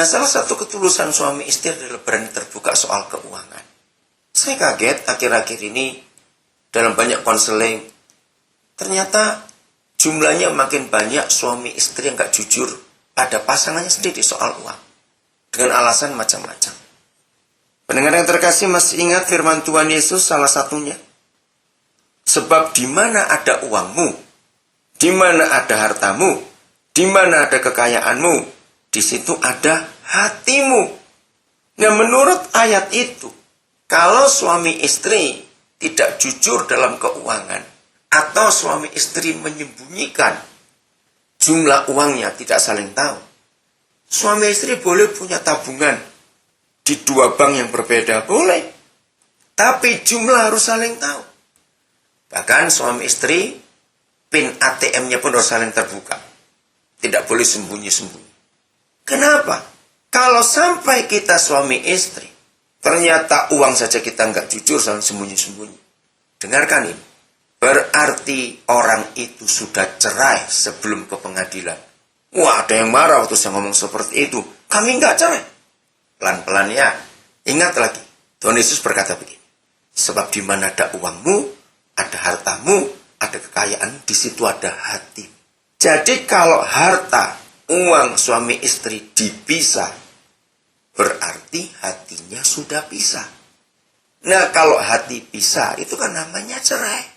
Nah, salah satu ketulusan suami istri adalah berani terbuka soal keuangan. Saya kaget akhir-akhir ini dalam banyak konseling, ternyata jumlahnya makin banyak suami istri yang gak jujur pada pasangannya sendiri soal uang. Dengan alasan macam-macam. Pendengar yang terkasih, masih ingat firman Tuhan Yesus salah satunya? Sebab di mana ada uangmu, di mana ada hartamu, di mana ada kekayaanmu, di situ ada hatimu. Nah, menurut ayat itu, kalau suami istri tidak jujur dalam keuangan, atau suami istri menyembunyikan jumlah uangnya, tidak saling tahu, suami istri boleh punya tabungan di dua bank yang berbeda, boleh. Tapi jumlah harus saling tahu. Bahkan suami istri, PIN ATM-nya pun harus saling terbuka. Tidak boleh sembunyi-sembunyi. Kenapa? Kalau sampai kita suami istri, ternyata uang saja kita nggak jujur, saling sembunyi-sembunyi. Dengarkan ini. Berarti orang itu sudah cerai sebelum ke pengadilan. Wah, ada yang marah waktu saya ngomong seperti itu. Kami nggak cerai. Pelan-pelan ya. Ingat lagi, Tuhan Yesus berkata begini. Sebab di mana ada uangmu, ada hartamu, ada kekayaan, di situ ada hati. Jadi kalau harta, uang suami istri dipisah, berarti hatinya sudah pisah. Nah, kalau hati pisah, itu kan namanya cerai.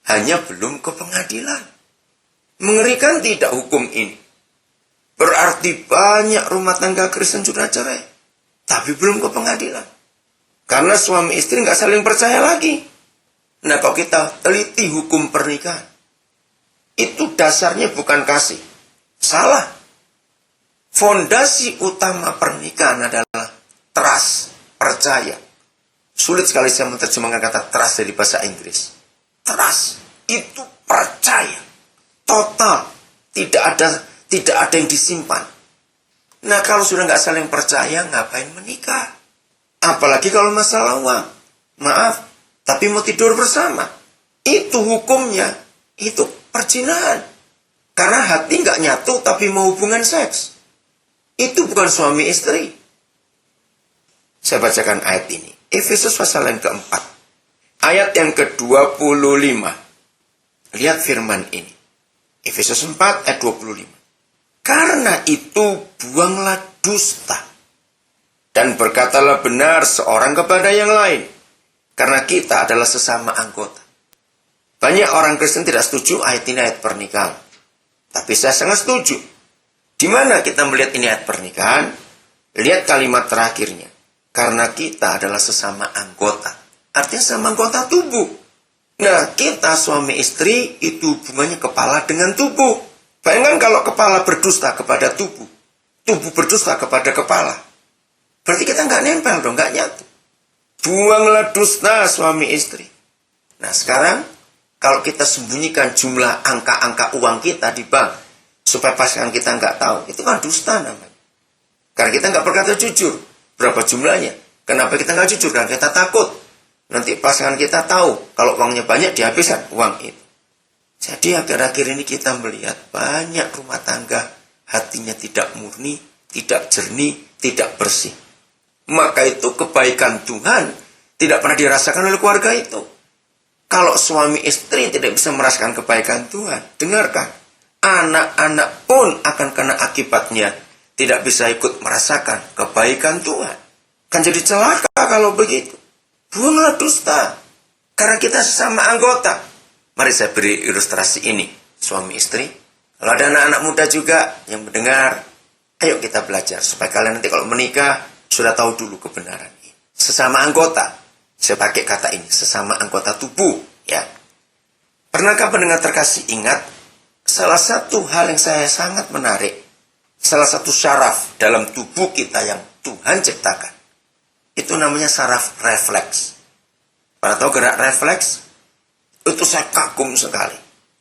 Hanya belum ke pengadilan. Mengerikan tidak hukum ini? Berarti banyak rumah tangga Kristen sudah cerai. Tapi belum ke pengadilan. Karena suami istri nggak saling percaya lagi. Nah, kalau kita teliti hukum pernikahan, itu dasarnya bukan kasih. Salah. Fondasi utama pernikahan adalah trust, percaya. Sulit sekali saya menerjemahkan kata trust dari bahasa Inggris. Trust itu percaya. Total. Tidak ada yang disimpan. Nah, kalau sudah nggak saling percaya, ngapain menikah? Apalagi kalau masalah uang. Maaf, tapi mau tidur bersama. Itu hukumnya. Itu perzinahan. Karena hati nggak nyatu, tapi mau hubungan seks. Itu bukan suami istri. Saya bacakan ayat ini. Efesus pasal yang keempat. Ayat yang ke-25. Lihat firman ini. Efesus 4 ayat 25. Karena itu buanglah dusta. Dan berkatalah benar seorang kepada yang lain. Karena kita adalah sesama anggota. Banyak orang Kristen tidak setuju ayat ini ayat pernikahan. Tapi saya sangat setuju. Di mana kita melihat ini ayat pernikahan? Lihat kalimat terakhirnya. Karena kita adalah sesama anggota. Artinya sesama anggota tubuh. Nah, kita suami istri itu hubungannya kepala dengan tubuh. Bayangkan kalau kepala berdusta kepada tubuh. Tubuh berdusta kepada kepala. Berarti kita nggak nempel dong, nggak nyatu. Buanglah dusta suami istri. Nah, sekarang kalau kita sembunyikan jumlah angka-angka uang kita di bank, supaya pasangan kita nggak tahu, itu kan dusta namanya. Karena kita nggak berkata jujur. Berapa jumlahnya? Kenapa kita nggak jujur? Karena kita takut. Nanti pasangan kita tahu, kalau uangnya banyak dihabiskan uang itu. Jadi akhir-akhir ini kita melihat banyak rumah tangga hatinya tidak murni, tidak jernih, tidak bersih. Maka itu kebaikan Tuhan tidak pernah dirasakan oleh keluarga itu. Kalau suami istri tidak bisa merasakan kebaikan Tuhan, dengarkan. Anak-anak pun akan kena akibatnya. Tidak bisa ikut merasakan kebaikan Tuhan. Kan jadi celaka kalau begitu. Buanglah dusta. Karena kita sesama anggota. Mari saya beri ilustrasi ini. Suami istri. Kalau ada anak-anak muda juga yang mendengar. Ayo kita belajar. Supaya kalian nanti kalau menikah sudah tahu dulu kebenaran ini. Sesama anggota. Saya pakai kata ini. Sesama anggota tubuh. Ya. Pernahkah pendengar terkasih ingat? Salah satu hal yang saya sangat menarik. Salah satu syaraf dalam tubuh kita yang Tuhan ciptakan. Itu namanya saraf refleks. Pada tahu gerak refleks? Itu saya kagum sekali.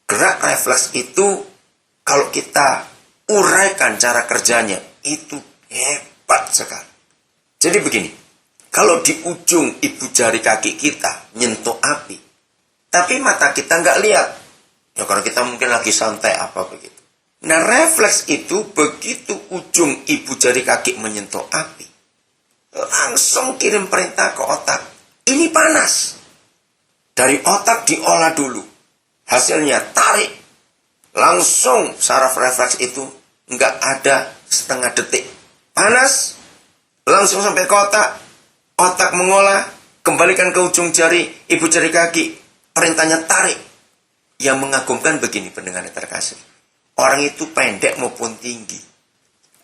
Gerak refleks itu kalau kita uraikan cara kerjanya, itu hebat sekali. Jadi begini, kalau di ujung ibu jari kaki kita nyentuh api, tapi mata kita nggak lihat. Ya karena kita mungkin lagi santai apa begitu. Nah, refleks itu begitu ujung ibu jari kaki menyentuh api, langsung kirim perintah ke otak. Ini panas. Dari otak diolah dulu. Hasilnya tarik. Langsung saraf refleks itu nggak ada setengah detik. Panas, langsung sampai ke otak. Otak mengolah, kembalikan ke ujung jari, ibu jari kaki. Perintahnya tarik. Yang mengagumkan begini pendengar yang terkasih. Orang itu pendek maupun tinggi.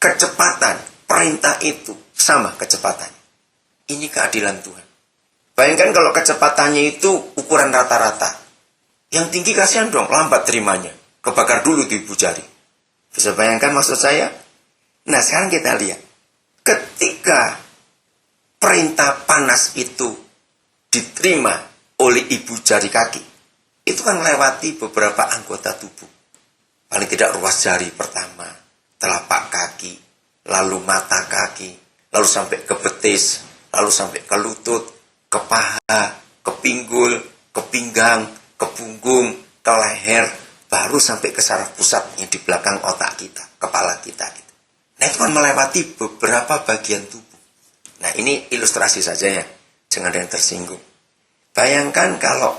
Kecepatan, perintah itu sama kecepatan. Ini keadilan Tuhan. Bayangkan kalau kecepatannya itu ukuran rata-rata. Yang tinggi kasihan dong, lambat terimanya. Kebakar dulu di ibu jari. Bisa bayangkan maksud saya? Nah, sekarang kita lihat. Ketika perintah panas itu diterima oleh ibu jari kaki, itu kan melewati beberapa anggota tubuh. Paling tidak ruas jari pertama, telapak kaki, lalu mata kaki, lalu sampai ke betis, lalu sampai ke lutut, ke paha, ke pinggul, ke pinggang, ke punggung, ke leher, baru sampai ke saraf pusat yang di belakang otak kita, kepala kita. Nah, itu kan melewati beberapa bagian tubuh. Nah, ini ilustrasi saja ya, jangan ada yang tersinggung. Bayangkan kalau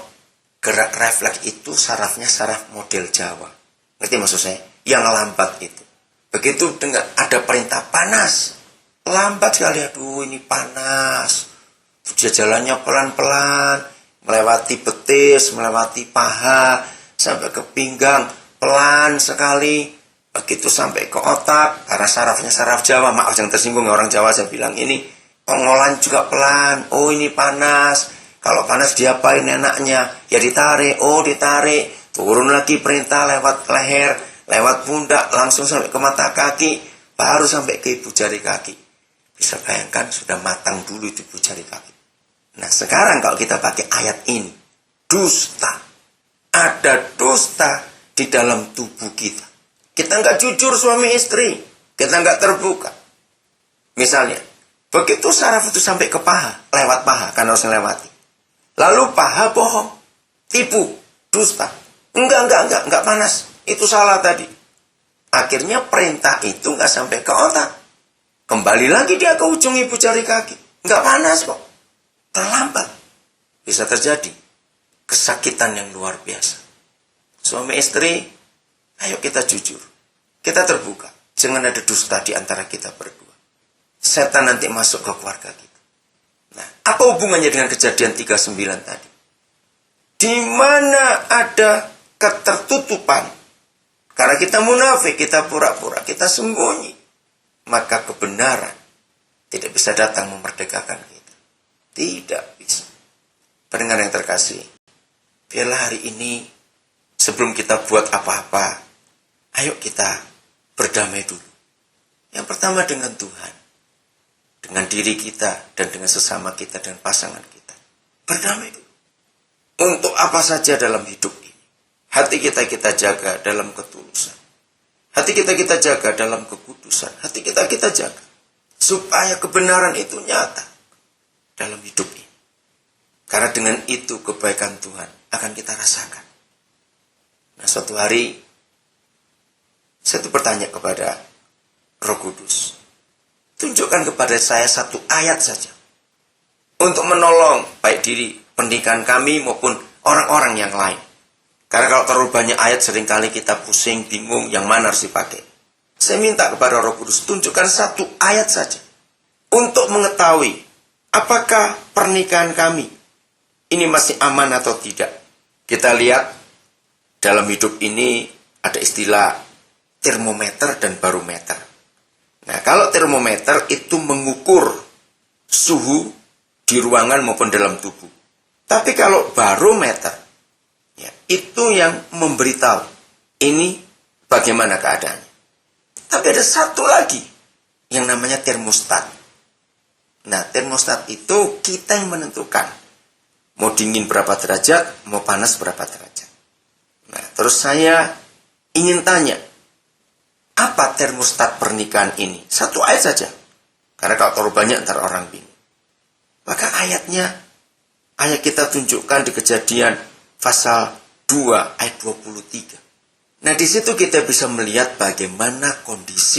gerak refleks itu sarafnya saraf model Jawa. Ngerti maksud saya? Yang lambat itu. Begitu dengan ada perintah panas, lambat sekali. Aduh, ini panas. Dia jalannya pelan-pelan, melewati betis, melewati paha, sampai ke pinggang, pelan sekali. Begitu sampai ke otak, karena sarafnya saraf Jawa. Maaf yang tersinggung orang Jawa, saya bilang ini pengolahan juga pelan. Oh, ini panas. Kalau panas diapain enaknya? Ya ditarik. Oh, ditarik. Turun lagi perintah lewat leher, lewat pundak, langsung sampai ke mata kaki, baru sampai ke ibu jari kaki. Bisa bayangkan sudah matang dulu di ibu jari kaki. Nah, sekarang kalau kita pakai ayat ini, dusta. Ada dusta di dalam tubuh kita. Kita nggak jujur suami istri. Kita nggak terbuka. Misalnya, begitu saraf itu sampai ke paha, lewat paha, kan harus melewati. Lalu paha bohong, tipu, dusta. Enggak panas. Itu salah tadi. Akhirnya perintah itu nggak sampai ke otak. Kembali lagi dia ke ujung ibu jari kaki. Nggak panas kok. Terlambat. Bisa terjadi kesakitan yang luar biasa. Suami istri, ayo kita jujur. Kita terbuka. Jangan ada dusta di antara kita berdua. Setan nanti masuk ke keluarga kita. Nah, apa hubungannya dengan kejadian 39 tadi? Di mana ada ketertutupan, karena kita munafik, kita pura-pura, kita sembunyi, maka kebenaran tidak bisa datang memerdekakan kita. Tidak bisa. Pendengar yang terkasih, biarlah hari ini sebelum kita buat apa-apa, ayo kita berdamai dulu. Yang pertama dengan Tuhan, dengan diri kita, dan dengan sesama kita, dan pasangan kita. Berdamai dulu. Untuk apa saja dalam hidup ini. Hati kita jaga dalam ketulusan. Hati kita jaga dalam kekudusan. Hati kita jaga. Supaya kebenaran itu nyata dalam hidup ini. Karena dengan itu kebaikan Tuhan akan kita rasakan. Nah, suatu hari saya tuh bertanya kepada Roh Kudus. Tunjukkan kepada saya satu ayat saja. Untuk menolong baik diri pernikahan kami maupun orang-orang yang lain. Karena kalau terlalu banyak ayat seringkali kita pusing, bingung yang mana harus dipakai. Saya minta kepada Roh Kudus, tunjukkan satu ayat saja. Untuk mengetahui apakah pernikahan kami ini masih aman atau tidak. Kita lihat dalam hidup ini ada istilah termometer dan barometer. Nah, kalau termometer itu mengukur suhu di ruangan maupun dalam tubuh. Tapi kalau barometer, ya, itu yang memberitahu ini bagaimana keadaannya. Tapi ada satu lagi yang namanya termostat. Nah, termostat itu kita yang menentukan mau dingin berapa derajat, mau panas berapa derajat. Nah, terus saya ingin tanya, apa termostat pernikahan ini? Satu ayat saja. Karena kalau terlalu banyak ntar orang bingung. Maka ayat kita tunjukkan di Kejadian pasal 2 ayat 23. Nah, di situ kita bisa melihat bagaimana kondisi